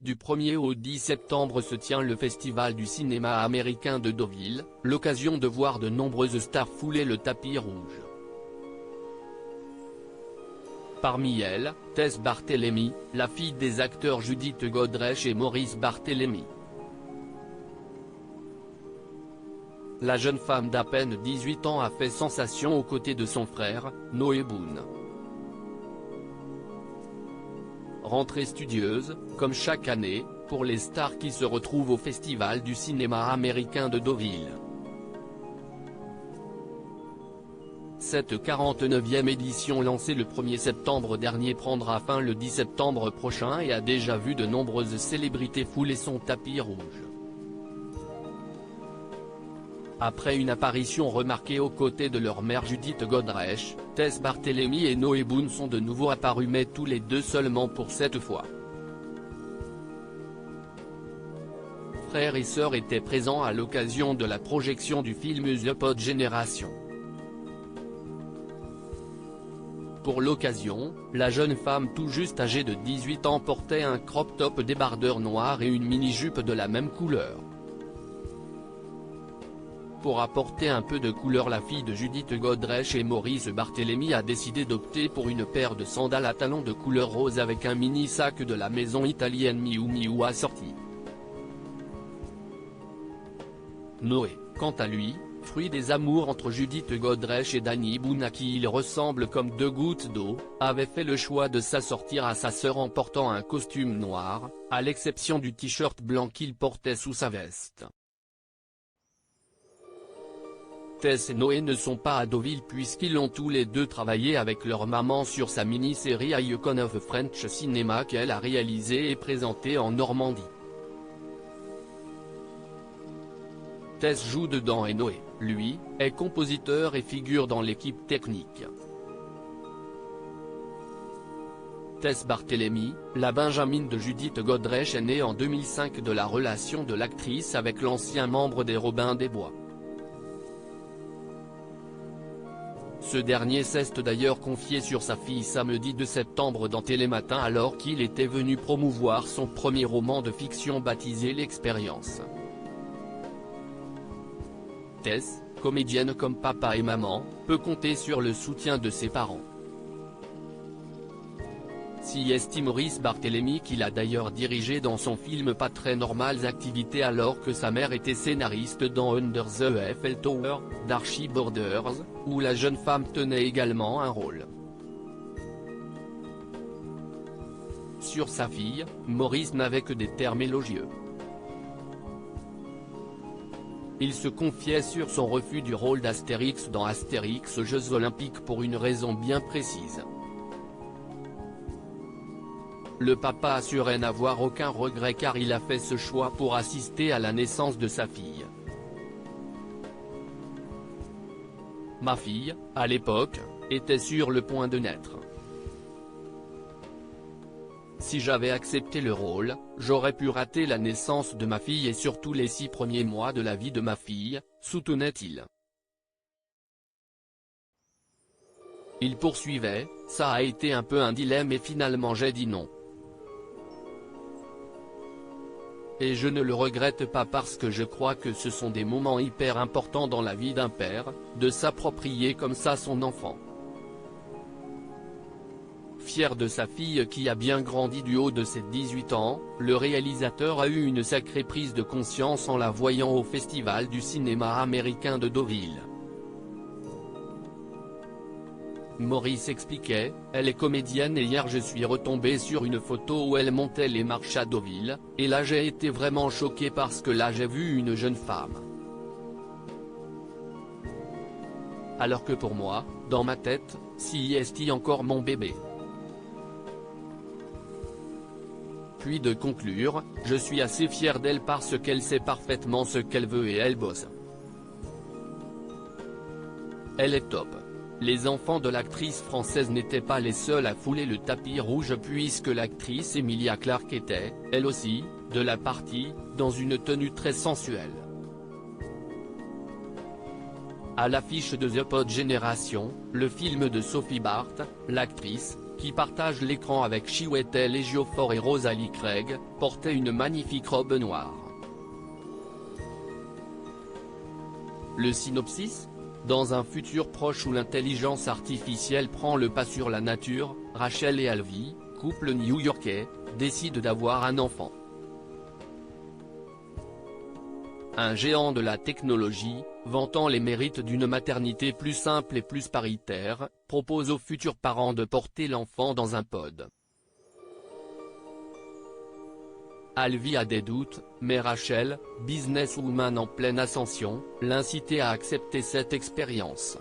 Du 1er au 10 septembre se tient le Festival du cinéma américain de Deauville, l'occasion de voir de nombreuses stars fouler le tapis rouge. Parmi elles, Tess Barthélemy, la fille des acteurs Judith Godrèche et Maurice Barthélemy. La jeune femme d'à peine 18 ans a fait sensation aux côtés de son frère, Noé Boone. Rentrée studieuse, comme chaque année, pour les stars qui se retrouvent au Festival du cinéma américain de Deauville. Cette 49e édition lancée le 1er septembre dernier prendra fin le 10 septembre prochain et a déjà vu de nombreuses célébrités fouler son tapis rouge. Après une apparition remarquée aux côtés de leur mère Judith Godrèche, Tess Barthélemy et Noé Boone sont de nouveau apparus mais tous les deux seulement pour cette fois. Frères et sœurs étaient présents à l'occasion de la projection du film The Pod Generation. Pour l'occasion, la jeune femme tout juste âgée de 18 ans portait un crop top débardeur noir et une mini-jupe de la même couleur. Pour apporter un peu de couleur, la fille de Judith Godrèche et Maurice Barthélemy a décidé d'opter pour une paire de sandales à talons de couleur rose avec un mini sac de la maison italienne Miu Miu assorti. Noé, quant à lui, fruit des amours entre Judith Godrèche et Danny Boone à qui il ressemble comme deux gouttes d'eau, avait fait le choix de s'assortir à sa sœur en portant un costume noir, à l'exception du t-shirt blanc qu'il portait sous sa veste. Tess et Noé ne sont pas à Deauville puisqu'ils ont tous les deux travaillé avec leur maman sur sa mini-série Icon of French Cinema qu'elle a réalisée et présentée en Normandie. Tess joue dedans et Noé, lui, est compositeur et figure dans l'équipe technique. Tess Barthélemy, la benjamine de Judith Godrèche est née en 2005 de la relation de l'actrice avec l'ancien membre des Robins des Bois. Ce dernier s'est d'ailleurs confié sur sa fille samedi 2 septembre dans Télématin alors qu'il était venu promouvoir son premier roman de fiction baptisé L'Expérience. Tess, comédienne comme papa et maman, peut compter sur le soutien de ses parents. Si estime Maurice Barthélemy qu'il a d'ailleurs dirigé dans son film Pas très normales activités alors que sa mère était scénariste dans Under the Eiffel Tower, d'Archie Borders, où la jeune femme tenait également un rôle. Sur sa fille, Maurice n'avait que des termes élogieux. Il se confiait sur son refus du rôle d'Astérix dans Astérix aux Jeux Olympiques pour une raison bien précise. Le papa assurait n'avoir aucun regret car il a fait ce choix pour assister à la naissance de sa fille. Ma fille, à l'époque, était sur le point de naître. Si j'avais accepté le rôle, j'aurais pu rater la naissance de ma fille et surtout les 6 premiers mois de la vie de ma fille, soutenait-il. Il poursuivait, ça a été un peu un dilemme et finalement j'ai dit non. Et je ne le regrette pas parce que je crois que ce sont des moments hyper importants dans la vie d'un père, de s'approprier comme ça son enfant. Fier de sa fille qui a bien grandi du haut de ses 18 ans, le réalisateur a eu une sacrée prise de conscience en la voyant au Festival du cinéma américain de Deauville. Maurice expliquait, elle est comédienne et hier je suis retombé sur une photo où elle montait les marches à Deauville, et là j'ai été vraiment choqué parce que là j'ai vu une jeune femme. Alors que pour moi, dans ma tête, si est encore mon bébé. Puis de conclure, je suis assez fier d'elle parce qu'elle sait parfaitement ce qu'elle veut et elle bosse. Elle est top. Les enfants de l'actrice française n'étaient pas les seuls à fouler le tapis rouge puisque l'actrice Emilia Clarke était, elle aussi, de la partie, dans une tenue très sensuelle. À l'affiche de The Pod Generation, le film de Sophie Barth, l'actrice, qui partage l'écran avec Chiwetel Ejiofor et Rosalie Craig, portait une magnifique robe noire. Le synopsis ? Dans un futur proche où l'intelligence artificielle prend le pas sur la nature, Rachel et Alvi, couple new-yorkais, décident d'avoir un enfant. Un géant de la technologie, vantant les mérites d'une maternité plus simple et plus paritaire, propose aux futurs parents de porter l'enfant dans un pod. Alvi a des doutes, mais Rachel, businesswoman en pleine ascension, l'incitait à accepter cette expérience.